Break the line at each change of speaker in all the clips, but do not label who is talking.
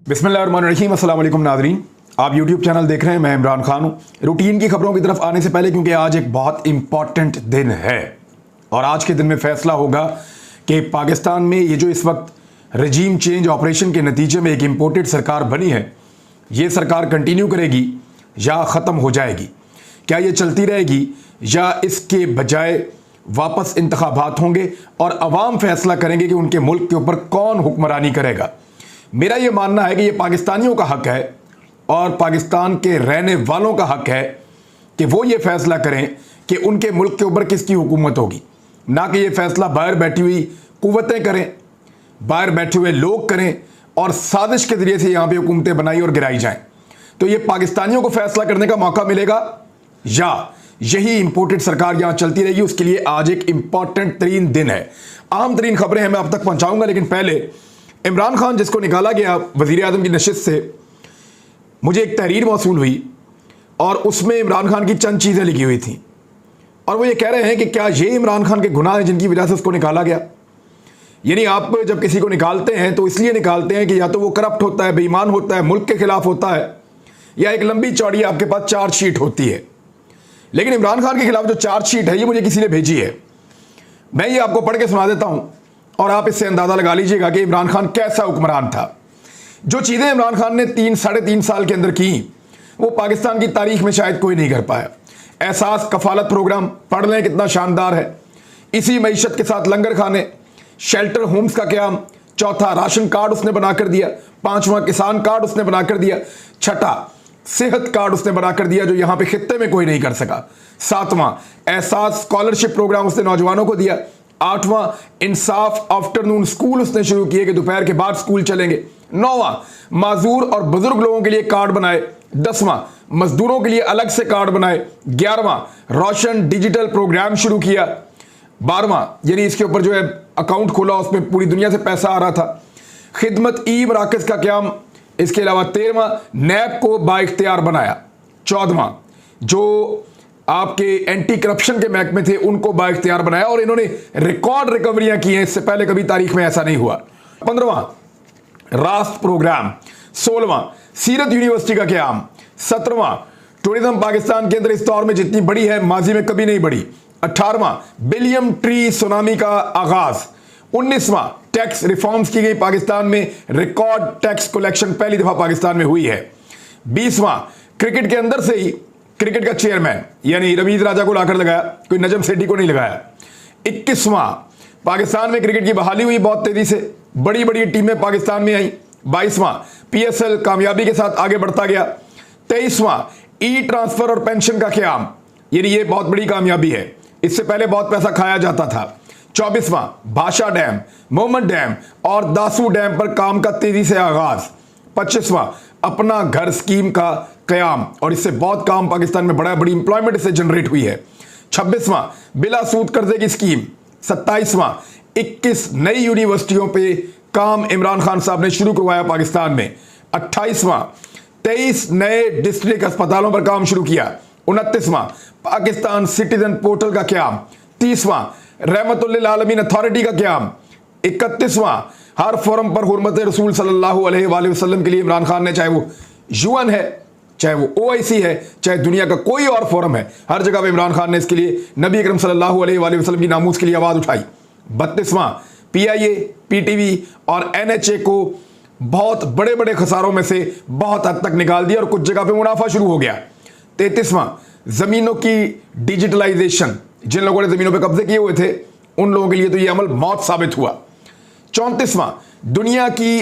बिस्मिल्लाहिर्रहमानिर्रहीम, अस्सलाम वालेकुम नाज़रीन। आप यूट्यूब चैनल देख रहे हैं, मैं इमरान खान हूँ। रूटीन की खबरों की तरफ आने से पहले, क्योंकि आज एक बहुत इंपॉर्टेंट दिन है और आज के दिन में फैसला होगा कि पाकिस्तान में ये जो इस वक्त रजीम चेंज ऑपरेशन के नतीजे में एक इम्पोर्टेड सरकार बनी है, ये सरकार कंटिन्यू करेगी या ख़त्म हो जाएगी। क्या ये चलती रहेगी या इसके बजाय वापस इंतखाबात होंगे और अवाम फैसला करेंगे कि उनके मुल्क के ऊपर कौन हुक्मरानी करेगा। मेरा ये मानना है कि ये पाकिस्तानियों का हक है और पाकिस्तान के रहने वालों का हक है कि वो ये फैसला करें कि उनके मुल्क के ऊपर किसकी हुकूमत होगी, ना कि ये फैसला बाहर बैठी हुई कुव्वतें करें, बाहर बैठे हुए लोग करें और साजिश के ज़रिए से यहाँ पे हुकूमतें बनाई और गिराई जाएं। तो ये पाकिस्तानियों को फैसला करने का मौका मिलेगा या यही इंपोर्टेड सरकार यहाँ चलती रहेगी। उसके लिए आज एक इंपॉर्टेंट तरीन दिन है। अहम तरीन खबरें हैं, मैं अब तक पहुँचाऊँगा, लेकिन पहले इमरान खान जिसको निकाला गया वज़ीर आज़म की नशिस्त से, मुझे एक तहरीर मौसूल हुई और उसमें इमरान खान की चंद चीज़ें लिखी हुई थी और वो ये कह रहे हैं कि क्या ये इमरान खान के गुनाह हैं जिनकी वजह से उसको निकाला गया। यानी आप जब किसी को निकालते हैं तो इसलिए निकालते हैं कि या तो वो करप्ट होता है, बेईमान होता है, मुल्क के खिलाफ होता है, या एक लंबी चौड़ी आपके पास चार्जशीट होती है। लेकिन इमरान खान के खिलाफ जो चार्जशीट है ये मुझे किसी ने भेजी है, मैं ये आपको पढ़ के सुना देता हूँ और आप इससे अंदाज़ा लगा लीजिएगा कि इमरान खान कैसा हुक्मरान था। जो चीज़ें इमरान खान ने 3-3.5 साल के अंदर की, वो पाकिस्तान की तारीख में शायद कोई नहीं कर पाया। एहसास कफालत प्रोग्राम पढ़ लें, कितना शानदार है। इसी मईशत के साथ लंगर खाने, शेल्टर होम्स का क़याम, चौथा राशन कार्ड उसने बना कर दिया, पाँचवां किसान कार्ड उसने बना कर दिया, छठा सेहत कार्ड उसने बना कर दिया जो यहाँ पे खित्ते में कोई नहीं कर सका, सातवां एहसास स्कॉलरशिप प्रोग्राम उसने नौजवानों को दिया, आठवां इंसाफ आफ्टरनून स्कूल उसने शुरू किए कि दोपहर के बाद स्कूल चलेंगे, नौवां माजूर और बुजुर्ग लोगों के लिए कार्ड बनाए, 10वां मजदूरों के लिए अलग से कार्ड बनाए, 11वां रोशन डिजिटल प्रोग्राम शुरू किया, 12वां यानी इसके ऊपर जो है अकाउंट खोला उसमें पूरी दुनिया से पैसा आ रहा था, खिदमत ई मराकज़ का क़याम, इसके अलावा 13वां नैब को बाइख्तियार बनाया, 14वां जो आपके एंटी करप्शन के महकमे थे उनको बाइख्तियार बनाया और इन्होंने रिकॉर्ड रिकवरियां की हैं, इससे पहले कभी तारीख में ऐसा नहीं हुआ। 15वां रास्त प्रोग्राम, 16वां सीरत यूनिवर्सिटी का क़याम, 17वां टूरिज्म पाकिस्तान के अंदर इस दौर में जितनी बड़ी है माजी में कभी नहीं बढ़ी, 18वां बिलियन ट्री सुनामी का आगाज, 19वां टैक्स रिफॉर्म्स की गई पाकिस्तान में, रिकॉर्ड टैक्स कलेक्शन पहली दफा पाकिस्तान में हुई है, 20वां क्रिकेट के अंदर से ही क्रिकेट का चेयरमैन यानी रवीज राजा को लाकर लगाया, कोई नजम सेठी को नहीं लगाया, 21वां पाकिस्तान में क्रिकेट की बहाली हुई बहुत तेजी से, बड़ी बड़ी टीमें पाकिस्तान में आई, 22वां पीएसएल कामयाबी के साथ आगे बढ़ता गया, 23वां ई ट्रांसफर और पेंशन का क़याम, यानी ये बहुत बड़ी कामयाबी है, इससे पहले बहुत पैसा खाया जाता था, 24वां भाषा डैम, मोहम्मद डैम और दासू डैम पर काम का तेजी से आगाज, 25वां अपना घर स्कीम का क़याम और इससे बहुत काम पाकिस्तान में बड़ी इंप्लॉयमेंट इससे जनरेट हुई है, 26वां बिला सूद कर्जे की स्कीम, 27वां 21 नई यूनिवर्सिटियों पे काम इमरान खान साहब ने शुरू करवाया पाकिस्तान में, 28वां 23 नए डिस्ट्रिक्ट अस्पतालों पर काम शुरू किया, 29वां पाकिस्तान सिटीजन पोर्टल का क़याम, 30वां रहमतुल्लिल आलमीन अथॉरिटी का क़याम, 31वां हर फोरम पर हुर्मत रसूल सल्लल्लाहु अलैहि वसल्लम के लिए इमरान खान ने, चाहे वो यूएन है, चाहे वो ओआईसी है, चाहे दुनिया का कोई और फोरम है, हर जगह पे इमरान खान ने इसके लिए नबी अकरम सल्लल्लाहु अलैहि वसल्लम की नामूस के लिए आवाज़ उठाई। 32वां पीआईए, पीटीवी और एनएचए को बहुत बड़े बड़े खसारों में से बहुत हद तक निकाल दिया और कुछ जगह पे मुनाफा शुरू हो गया। 33वां ज़मीनों की डिजिटलाइजेशन, जिन लोगों ने ज़मीनों पर कब्जे किए हुए थे उन लोगों के लिए तो ये अमल मौत साबित हुआ। 34वां दुनिया की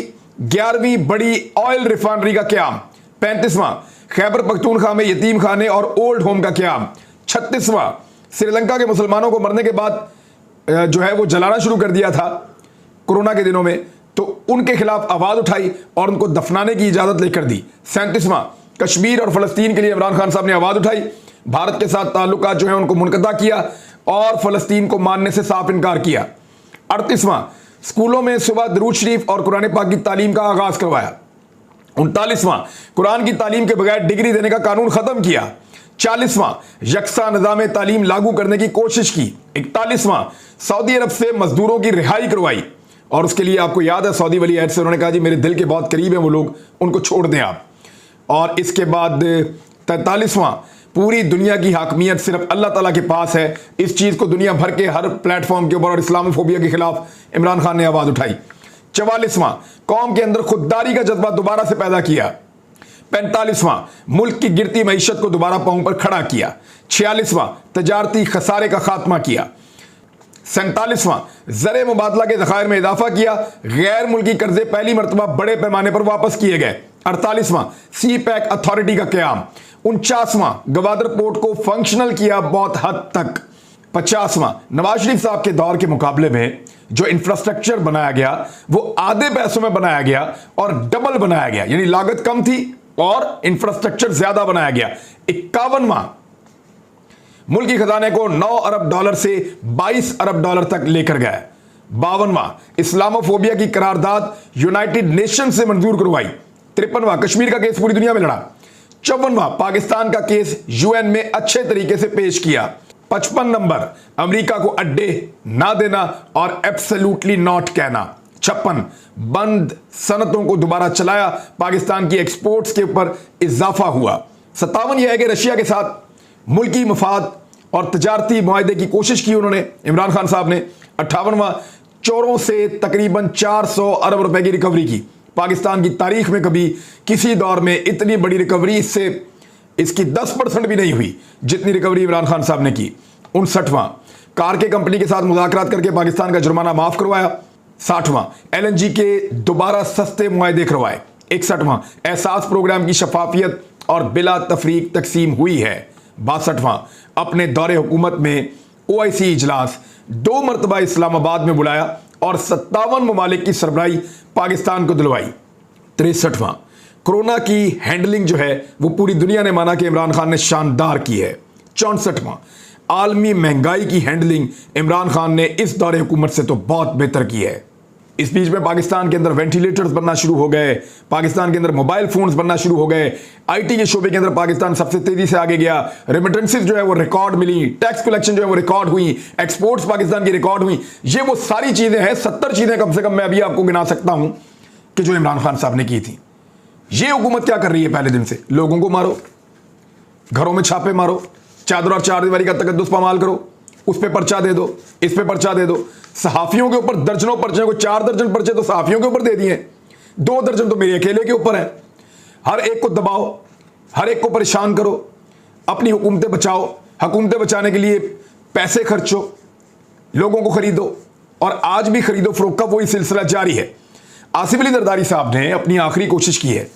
11वीं बड़ी ऑयल रिफाइनरी का क़याम, 35वां खैबर पख्तूनख्वा में यतीम खाने और ओल्ड होम का क़याम, 36वां श्रीलंका के मुसलमानों को मरने के बाद जो है वो जलाना शुरू कर दिया था कोरोना के दिनों में, तो उनके खिलाफ आवाज़ उठाई और उनको दफनाने की इजाज़त लेकर दी। 37वां कश्मीर और फ़लस्तीन के लिए इमरान खान साहब ने आवाज़ उठाई, भारत के साथ ताल्लुकात जो है उनको मुनक़ता किया और फ़लस्तीन को मानने से साफ इनकार किया। 38वां स्कूलों में सुबह दरूद शरीफ और कुरान पाक की तालीम का आगाज़ करवाया। 39वां कुरान की तालीम के बगैर डिग्री देने का कानून ख़त्म किया। 40वां यकसा निज़ाम तालीम लागू करने की कोशिश की। 41वां सऊदी अरब से मजदूरों की रिहाई करवाई और उसके लिए आपको याद है सऊदी वली अहद से उन्होंने कहा जी मेरे दिल के बहुत करीब हैं वो लोग, उनको छोड़ दें आप। और इसके बाद 43वां, पूरी दुनिया की हाकमियत सिर्फ अल्लाह ताला के पास है। इस चीज़ को दुनिया भर के हर प्लेटफॉर्म के ऊपर और इस्लामोफोबिया के खिलाफ इमरान खान ने आवाज़ उठाई। 44वां, कौम के अंदर खुददारी का जज्बा दोबारा से पैदा किया। 45वां, मुल्क की गिरती मईशत को दोबारा पांव पर खड़ा किया। 46वां, तजारती खसारे का खात्मा किया। 47वां, ज़र मुबादला के ज़खायर में इजाफा किया। गैर मुल्की कर्जे पहली मरतबा बड़े पैमाने पर वापस किए गए। 48वां, सी पैक अथॉरिटी का क्याम। 49वां, गवादर पोर्ट को फंक्शनल किया बहुत हद तक। 50वां, नवाज शरीफ साहब के दौर के मुकाबले में जो इंफ्रास्ट्रक्चर बनाया गया वो आधे पैसों में बनाया गया और डबल बनाया गया, यानी लागत कम थी और इंफ्रास्ट्रक्चर ज्यादा बनाया गया। 51वां, मुल्की खजाने को 9 अरब डॉलर से 22 अरब डॉलर तक लेकर गया। 52वां, इस्लामोफोबिया की करारदाद यूनाइटेड नेशन से मंजूर करवाई। 53वां, कश्मीर का केस पूरी दुनिया में लड़ा। 54वां, पाकिस्तान का केस यूएन में अच्छे तरीके से पेश किया। 55 नंबर, अमेरिका को अड्डे ना देना और एब्सोल्युटली नॉट कहना। 56, बंद सनतों को दोबारा चलाया, पाकिस्तान की एक्सपोर्ट्स के ऊपर इजाफा हुआ। 57 यह है कि रशिया के साथ मुल्की मफाद और तजारती मुआहदे की कोशिश की उन्होंने, इमरान खान साहब ने। 58वां, चोरों से तकरीबन 400 अरब रुपए की रिकवरी की। पाकिस्तान की तारीख में कभी किसी दौर में इतनी बड़ी रिकवरी इसकी 10% भी नहीं हुई जितनी रिकवरी इमरान खान साहब ने की। 59वां, कार के कंपनी के साथ मुज़ाकरात करके पाकिस्तान का जुर्माना माफ करवाया। 60वां, LNG के दोबारा सस्ते मुआहदे करवाए। 61वां, एहसास प्रोग्राम की शफाफियत और बिला तफरीक तकसीम हुई है। 62वां, अपने दौरे हुकूमत में OIC इजलास 2 मरतबा इस्लामाबाद में बुलाया और 57 ममालिक की सरबराही पाकिस्तान को दिलवाई। 63वां, कोरोना की हैंडलिंग जो है वो पूरी दुनिया ने माना कि इमरान खान ने शानदार की है। 64वां, आलमी महंगाई की हैंडलिंग इमरान खान ने इस दौरे हुकूमत से तो बहुत बेहतर की है। इस बीच में पाकिस्तान के अंदर वेंटिलेटर्स बनना शुरू हो गए, पाकिस्तान के अंदर मोबाइल फोन्स बनना शुरू हो गए, IT के शोबे के अंदर पाकिस्तान सबसे तेजी से आगे गया, रेमिटेंसेस जो है वो रिकॉर्ड मिली, टैक्स कलेक्शन जो है वो रिकॉर्ड हुई, एक्सपोर्ट्स पाकिस्तान की रिकॉर्ड हुई। ये वो सारी चीजें हैं, 70 चीजें कम से कम मैं अभी आपको गिना सकता हूं कि जो इमरान खान साहब ने की थी। ये हुकूमत क्या कर रही है? पहले दिन से लोगों को मारो, घरों में छापे मारो, चादर और चारदीवारी का तकद्दुस पामाल करो, उस पे पर्चा दे दो, इस पे पर्चा दे दो। सहाफियों के ऊपर दर्जनों पर्चे, को 4 दर्जन पर्चे तो सहाफियों के ऊपर दे दिए, 2 दर्जन तो मेरे अकेले के ऊपर है। हर एक को दबाओ, हर एक को परेशान करो, अपनी हुकूमतें बचाओ, हुकूमतें बचाने के लिए पैसे खर्चो, लोगों को खरीदो और आज भी खरीदो फरोख्त का वही सिलसिला जारी है। आसिफ अली जरदारी साहब ने अपनी आखिरी कोशिश की है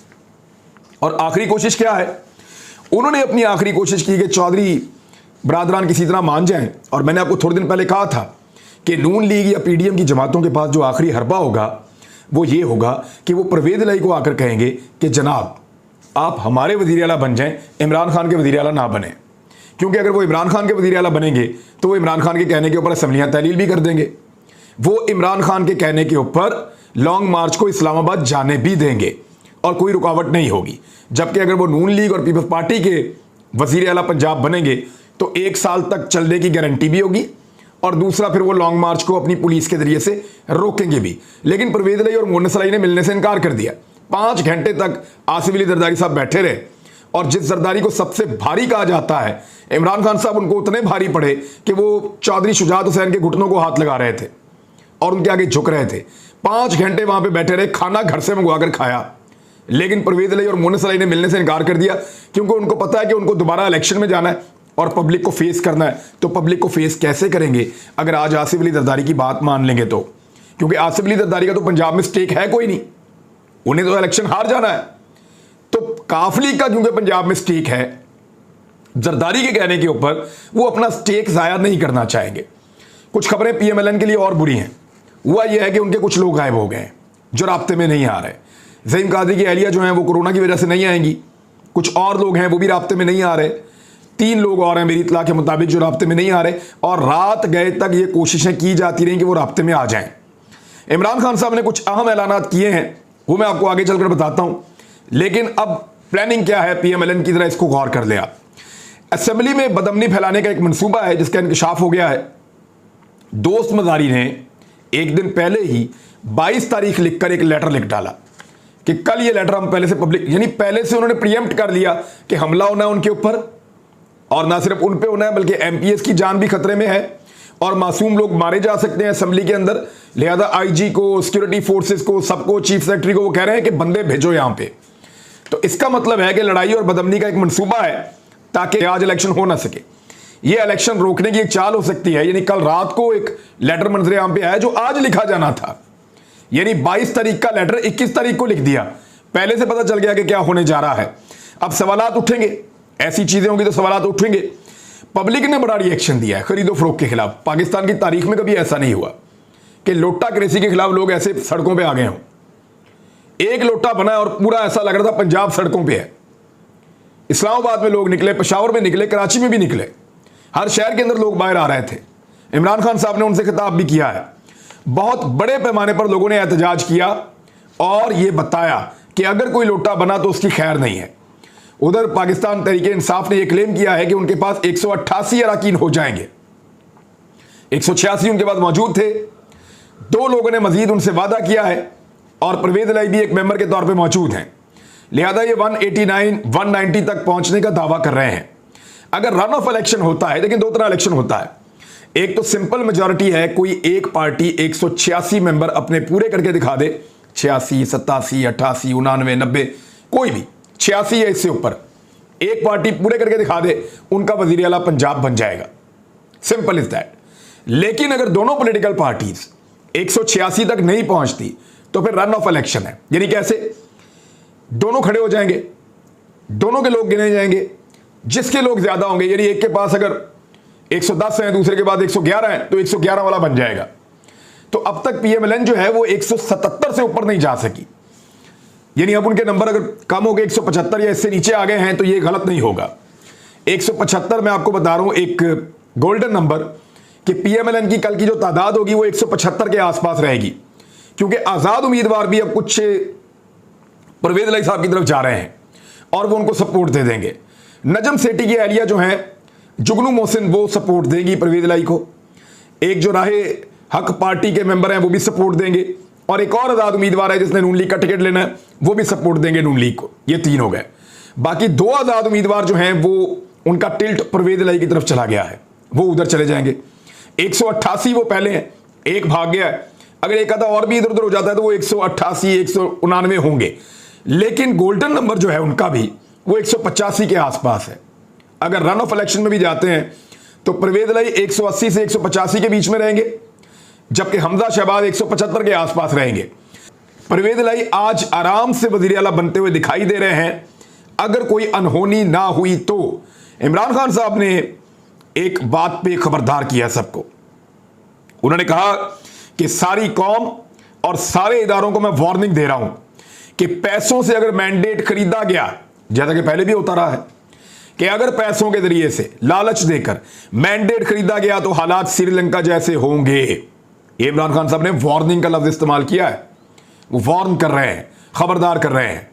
और आखिरी कोशिश क्या है? उन्होंने अपनी आखिरी कोशिश की कि चौधरी बरादरान किसी तरह मान जाएं। और मैंने आपको थोड़े दिन पहले कहा था कि नून लीग या PDM की जमातों के पास जो आखिरी हरबा होगा वो ये होगा कि वो परवेज इलाही को आकर कहेंगे कि जनाब आप हमारे वज़ीर आला बन जाएं, इमरान खान के वज़ीर आला ना बने। क्योंकि अगर वो इमरान खान के वज़ीर आला बनेंगे तो वो इमरान खान के कहने के ऊपर असम्बलियाँ तहलील भी कर देंगे, वो इमरान खान के कहने के ऊपर लॉन्ग मार्च को इस्लामाबाद जाने भी देंगे और कोई रुकावट नहीं होगी। जबकि अगर वो नून लीग और पीपल्स पार्टी के वज़ीर आला पंजाब बनेंगे तो 1 साल तक चलने की गारंटी भी होगी और दूसरा फिर वो लॉन्ग मार्च को अपनी पुलिस के जरिए से रोकेंगे भी। लेकिन परवेज इलाही और मोहन सलाई ने मिलने से इनकार कर दिया। 5 घंटे तक आसिफ अली जरदारी साहब बैठे रहे और जिस जरदारी को सबसे भारी कहा जाता है, इमरान खान साहब उनको उतने भारी पड़े कि वो चौधरी शुजात हुसैन के घुटनों को हाथ लगा रहे थे और उनके आगे झुक रहे थे। 5 घंटे वहां पे बैठे रहे, खाना घर से मंगवा कर खाया, लेकिन परवेज इलाही और मोहन सलाई ने मिलने से इनकार कर दिया क्योंकि उनको पता है कि उनको दोबारा इलेक्शन में जाना है और पब्लिक को फेस करना है। तो पब्लिक को फेस कैसे करेंगे अगर आज आसिफ अली जरदारी की बात मान लेंगे तो? क्योंकि आसिफ अली जरदारी का तो पंजाब में स्टेक है कोई नहीं, उन्हें तो इलेक्शन हार जाना है। तो काफली का क्योंकि पंजाब में स्टेक है, जरदारी के कहने के ऊपर वो अपना स्टेक जाया नहीं करना चाहेंगे। कुछ खबरें PMLN के लिए और बुरी हैं। हुआ यह है कि उनके कुछ लोग गायब हो गए हैं जो राब्ते में नहीं आ रहे। ज़हीम कादरी की अहलिया जो हैं वो कोरोना की वजह से नहीं आएंगी, कुछ और लोग हैं वो भी राब्ते में नहीं आ रहे, 3 लोग और हैं मेरी इत्तला के मुताबिक जो राब्ते में नहीं आ रहे और रात गए तक ये कोशिशें की जाती रहीं कि वो राब्ते में आ जाएं। इमरान खान साहब ने कुछ अहम ऐलानात किए हैं, वो मैं आपको आगे चलकर बताता हूं, लेकिन अब प्लानिंग क्या है PMLN की तरह, इसको गौर कर लें आप। असेंबली में बदअमनी फैलाने का एक मंसूबा है जिसका इंकशाफ हो गया है। दोस्त मजारी ने एक दिन पहले ही 22 तारीख लिखकर एक लेटर लिख डाला कि कल ये लेटर हम पहले से पब्लिक, यानी पहले से उन्होंने प्रीएम्प्ट कर लिया कि हमला होना है उनके ऊपर, और ना सिर्फ उन पे होना है बल्कि एमपीएस की जान भी खतरे में है और मासूम लोग मारे जा सकते हैं असेंबली के अंदर। लिहाजा आईजी को, सिक्योरिटी फोर्सेस को, सबको, चीफ सेक्रेटरी को वो कह रहे हैं कि बंदे भेजो यहां पे। तो इसका मतलब है कि लड़ाई और बदअमनी का एक मंसूबा है ताकि आज इलेक्शन हो ना सके। ये इलेक्शन रोकने की एक चाल हो सकती है। यानी कल रात को एक लेटर मंजर आम पे आया जो आज लिखा जाना था, यानी 22 तारीख का लेटर 21 तारीख को लिख दिया। पहले से पता चल गया कि क्या होने जा रहा है। अब सवालात उठेंगे, ऐसी चीजें होंगी तो सवालात उठेंगे। पब्लिक ने बड़ा रिएक्शन दिया है खरीदो फरोख्त के खिलाफ। पाकिस्तान की तारीख में कभी ऐसा नहीं हुआ कि लोटा क्रेसी के खिलाफ लोग ऐसे सड़कों पे आ गए हों। एक लोटा बना और पूरा ऐसा लग रहा था पंजाब सड़कों पे है। इस्लामाबाद में लोग निकले, पेशावर में निकले, कराची में भी निकले, हर शहर के अंदर लोग बाहर आ रहे थे। इमरान खान साहब ने उनसे खिताब भी किया है। बहुत बड़े पैमाने पर लोगों ने एहतजाज किया और यह बताया कि अगर कोई लोटा बना तो उसकी खैर नहीं है। उधर पाकिस्तान तहरीक इंसाफ ने यह क्लेम किया है कि उनके पास 188 अरकान हो जाएंगे। 186 उनके पास मौजूद थे। 2 लोगों ने मजीद उनसे वादा किया है और परवेज इलाही भी एक मेंबर के तौर पे मौजूद हैं। लिहाजा ये 189, 190 तक पहुंचने का दावा कर रहे हैं। अगर रन ऑफ इलेक्शन होता है, लेकिन 2 तरह इलेक्शन होता है। एक तो सिंपल मेजॉरिटी है, कोई एक पार्टी 186 मेंबर अपने पूरे करके दिखा दे, 86, 87, 88, 89, 90, कोई भी 86 या इससे ऊपर एक पार्टी पूरे करके दिखा दे, उनका वजीर आला पंजाब बन जाएगा। Simple is that. लेकिन अगर दोनों पॉलिटिकल पार्टीज 186 तक नहीं पहुंचती तो फिर रन ऑफ इलेक्शन है। यानी कैसे? दोनों खड़े हो जाएंगे, दोनों के लोग गिने जाएंगे, जिसके लोग ज्यादा होंगे, यानी एक के पास अगर 110 हैं, दूसरे के बाद 111 हैं, तो 111 वाला बन जाएगा। तो अब तक पीएमएलएन जो है वो 177 से ऊपर नहीं जा सकी। यानी अब उनके नंबर अगर कम हो गए, 175 या इससे नीचे आ गए हैं, तो ये गलत नहीं होगा। 175 मैं आपको बता रहा हूं एक गोल्डन नंबर कि पीएमएलएन की कल की जो तादाद होगी वो 175 के आसपास रहेगी, क्योंकि आजाद उम्मीदवार भी अब कुछ परवेज इलाही साहब की तरफ जा रहे हैं और वो उनको सपोर्ट दे देंगे। नजम सेठी की एहलिया जो है जुगनू मोहसिन, वो सपोर्ट देंगी परवेज इलाही को। एक जो राहे हक पार्टी के मेंबर हैं वो भी सपोर्ट देंगे, और एक और आजाद उम्मीदवार है जिसने नून लीग का टिकट लेना है, वो भी सपोर्ट देंगे नून लीग को। ये 3 हो गए। बाकी 2 आजाद उम्मीदवार जो हैं वो उनका टिल्ट परवेज इलाही की तरफ चला गया है, वो उधर चले जाएंगे। 188 वो पहले हैं, एक भाग गया है। अगर एक आधा और भी इधर उधर हो जाता है तो वो 188, 189 होंगे। लेकिन गोल्डन नंबर जो है उनका भी वो 185 के आसपास है। अगर रन ऑफ इलेक्शन में भी जाते हैं तो परवेज इलाही 180 से 185 के बीच में रहेंगे, जबकि हमजा शहबाज 175 के आसपास रहेंगे। परवेज इलाही आज आराम से वजीर आला बनते हुए दिखाई दे रहे हैं, अगर कोई अनहोनी ना हुई तो। इमरान खान साहब ने एक बात पे खबरदार किया सबको। उन्होंने कहा कि सारी कौम और सारे इदारों को मैं वार्निंग दे रहा हूं कि पैसों से अगर मैंडेट खरीदा गया, जैसा कि पहले भी होता रहा है कि अगर पैसों के जरिए से लालच देकर मैंडेट खरीदा गया तो हालात श्रीलंका जैसे होंगे। ये इमरान खान साहब ने वार्निंग का लफ्ज इस्तेमाल किया है। वो वार्न कर रहे हैं, खबरदार कर रहे हैं,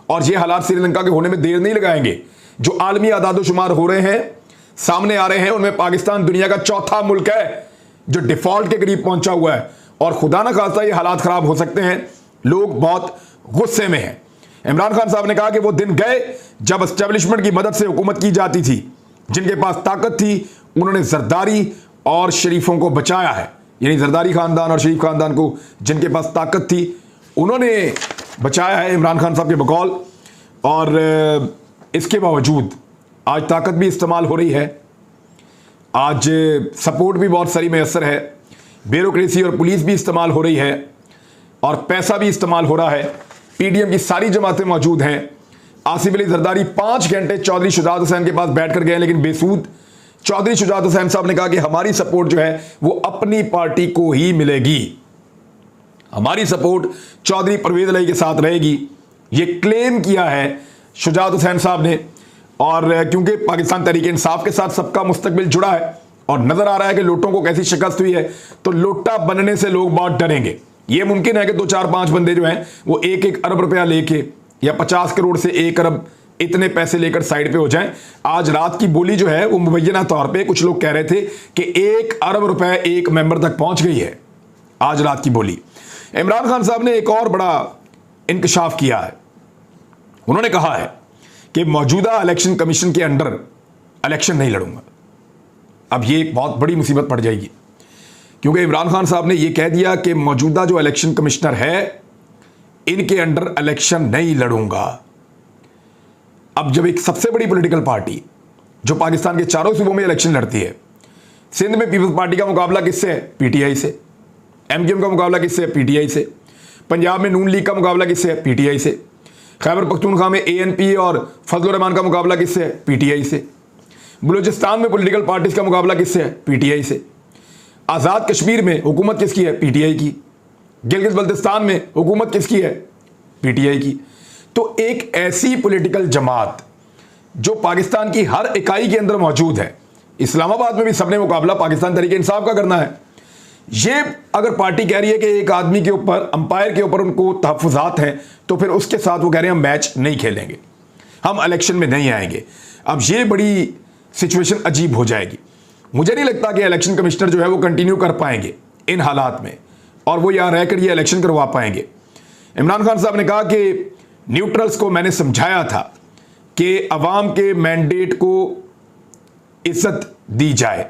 और ये हालात श्रीलंका के होने में देर नहीं लगाएंगे। जो आलमी आदादोशुमार हो रहे हैं, सामने आ रहे हैं, उनमें पाकिस्तान दुनिया का चौथा मुल्क है जो डिफॉल्ट के करीब पहुंचा हुआ है, और खुदा ना खास्ता ये हालात खराब हो सकते हैं। लोग बहुत गुस्से में हैं। इमरान खान साहब ने कहा कि वो दिन गए जब एस्टेब्लिशमेंट की मदद से हुकूमत की जाती थी। जिनके पास ताकत थी उन्होंने जरदारी और शरीफों को बचाया है, यानी जरदारी खानदान और शरीफ खानदान को जिनके पास ताकत थी उन्होंने बचाया है इमरान खान साहब के बकौल। और इसके बावजूद आज ताकत भी इस्तेमाल हो रही है, आज सपोर्ट भी बहुत सारी मैसर है, ब्यूरोक्रेसी और पुलिस भी इस्तेमाल हो रही है, और पैसा भी इस्तेमाल हो रहा है। पीडीएम की सारी जमातें मौजूद हैं। आसिफ अली जरदारी 5 घंटे चौधरी शुजात हुसैन के पास बैठ कर गए, लेकिन बेसूद। चौधरी शुजात हुसैन साहब ने कहा कि हमारी सपोर्ट जो है वो अपनी पार्टी को ही मिलेगी, हमारी सपोर्ट चौधरी परवेज इलाही के साथ रहेगी। ये क्लेम किया है शुजात हुसैन साहब ने। और क्योंकि पाकिस्तान तहरीक इंसाफ के साथ सबका मुस्तकबिल जुड़ा है और नजर आ रहा है कि लोटों को कैसी शिकस्त हुई है, तो लोटा बनने से लोग बहुत डरेंगे। ये मुमकिन है कि 2, 4, 5 बंदे जो हैं वो 1-1 अरब रुपया लेके या 50 करोड़ से 1 अरब इतने पैसे लेकर साइड पे हो जाएं। आज रात की बोली जो है वो मुबैना तौर पे कुछ लोग कह रहे थे कि 1 अरब रुपए एक मेंबर तक पहुंच गई है आज रात की बोली। इमरान खान साहब ने एक और बड़ा इंकशाफ किया है। उन्होंने कहा है कि मौजूदा इलेक्शन कमीशन के अंडर इलेक्शन नहीं लड़ूंगा। अब ये एक बहुत बड़ी मुसीबत पड़ जाएगी, क्योंकि इमरान खान साहब ने यह कह दिया कि मौजूदा जो इलेक्शन कमिश्नर है इनके अंडर इलेक्शन नहीं लड़ूंगा। अब जब एक सबसे बड़ी पॉलिटिकल पार्टी जो पाकिस्तान के चारों सूबों में इलेक्शन लड़ती है, सिंध में पीपल्स पार्टी का मुकाबला किससे है? पीटीआई से। एमक्यूएम का मुकाबला किससे है? पीटीआई से। पंजाब में नून लीग का मुकाबला किससे है? पीटीआई से। खैबर पख्तूनख्वा में एएनपी और फजलुर रहमान का मुकाबला किससे है? पीटीआई से। बलूचिस्तान में पॉलिटिकल पार्टीज का मुकाबला किससे है? पीटीआई से। आज़ाद कश्मीर में हुकूमत किसकी है? पीटीआई की। गिलगित बल्तिस्तान में हुकूमत किसकी है? पीटीआई की। तो एक ऐसी पॉलिटिकल जमात जो पाकिस्तान की हर इकाई के अंदर मौजूद है, इस्लामाबाद में भी सबने मुकाबला पाकिस्तान तहरीक इंसाफ का करना है। ये अगर पार्टी कह रही है कि एक आदमी के ऊपर, अंपायर के ऊपर उनको तहफ़्फ़ुज़ात हैं, तो फिर उसके साथ वो कह रहे हैं हम मैच नहीं खेलेंगे, हम इलेक्शन में नहीं आएंगे। अब ये बड़ी सिचुएशन अजीब हो जाएगी। मुझे नहीं लगता कि इलेक्शन कमिश्नर जो है वो कंटिन्यू कर पाएंगे इन हालात में, और वो यहाँ रहकर ये इलेक्शन करवा पाएंगे। इमरान खान साहब ने कहा कि न्यूट्रल्स को मैंने समझाया था कि अवाम के मैंडेट को इज्जत दी जाए,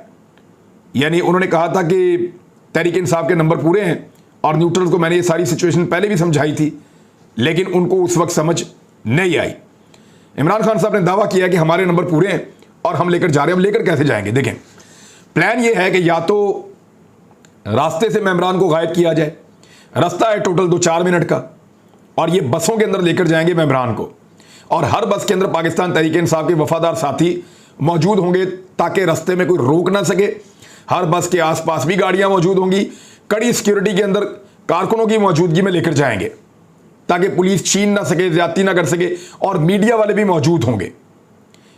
यानी उन्होंने कहा था कि तहरीक इंसाफ के नंबर पूरे हैं और न्यूट्रल्स को मैंने ये सारी सिचुएशन पहले भी समझाई थी, लेकिन उनको उस वक्त समझ नहीं आई। इमरान खान साहब ने दावा किया कि हमारे नंबर पूरे हैं और हम लेकर जा रहे हैं। हम लेकर कैसे जाएंगे? देखें, प्लान ये है कि या तो रास्ते से मेम्बरान को गायब किया जाए, रास्ता है टोटल 2-4 मिनट का, और ये बसों के अंदर लेकर जाएंगे मेम्बरान को, और हर बस के अंदर पाकिस्तान तहरीक इंसाफ के वफादार साथी मौजूद होंगे ताकि रास्ते में कोई रोक ना सके। हर बस के आसपास भी गाड़ियां मौजूद होंगी, कड़ी सिक्योरिटी के अंदर कारकुनों की मौजूदगी में लेकर जाएंगे ताकि पुलिस छीन ना सके, ज्यादती ना कर सके, और मीडिया वाले भी मौजूद होंगे।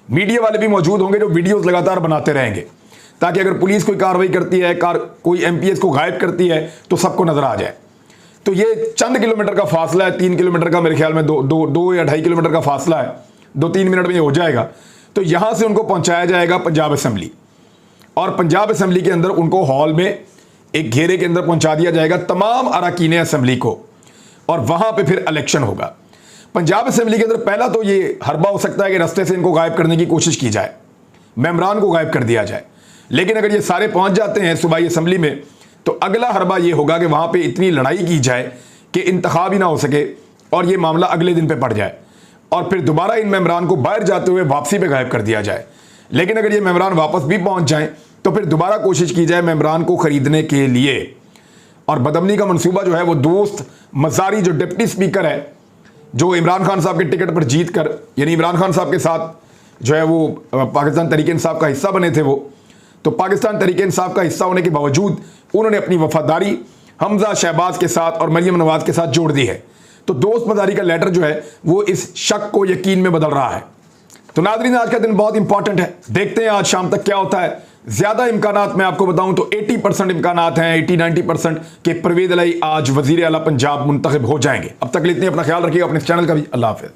मीडिया वाले भी मौजूद होंगे जो वीडियोस लगातार बनाते रहेंगे ताकि अगर पुलिस कोई कार्रवाई करती है, कोई एमपीएस को गायब करती है, तो सबको नजर आ जाए। तो ये चंद किलोमीटर का फासला है, 3 किलोमीटर का, मेरे ख्याल में 2 या 2.5 किलोमीटर का फासला है, 2-3 मिनट में ये हो जाएगा। तो यहां से उनको पहुंचाया जाएगा पंजाब असेंबली, और पंजाब असेंबली के अंदर उनको हॉल में एक घेरे के अंदर पहुंचा दिया जाएगा तमाम अरकान असेंबली को, और वहां पे फिर इलेक्शन होगा। पंजाब असेंबली के अंदर पहला तो ये हरबा हो सकता है कि रास्ते से इनको गायब करने की कोशिश की जाए, मेम्बरान को गायब कर दिया जाए, लेकिन अगर ये सारे पहुंच जाते हैं सूबाई असेंबली में, तो अगला हरबा ये होगा कि वहां पे इतनी लड़ाई की जाए कि इंतखाब ही ना हो सके और ये मामला अगले दिन पे पड़ जाए, और फिर दोबारा इन मेम्बरान को बाहर जाते हुए वापसी पे गायब कर दिया जाए। लेकिन अगर ये मेम्बरान वापस भी पहुंच जाएं तो फिर दोबारा कोशिश की जाए मेम्बरान को खरीदने के लिए, और बदमनी का मंसूबा जो है वो दोस्त मजारी जो डिप्टी स्पीकर है, जो इमरान खान साहब के टिकट पर जीत कर, यानी इमरान खान साहब के साथ जो है वो पाकिस्तान तहरीक इंसाफ का हिस्सा बने थे, वो तो पाकिस्तान तहरीक इंसाफ का हिस्सा होने के बावजूद उन्होंने अपनी वफादारी हमजा शहबाज के साथ और मरियम नवाज के साथ जोड़ दी है। तो दोस्त मजारी का लेटर जो है वो इस शक को यकीन में बदल रहा है। तो नाज़रीन, आज का दिन बहुत इंपॉर्टेंट है, देखते हैं आज शाम तक क्या होता है। ज्यादा इम्कानात मैं आपको बताऊं तो 80% इम्कानात हैं, 80-90% के परवेज़ इलाही आज वजीर आला पंजाब मुंतखब हो जाएंगे। अब तक इतने, अपना ख्याल रखिएगा, अपने चैनल का भी। अल्लाह हाफिज़।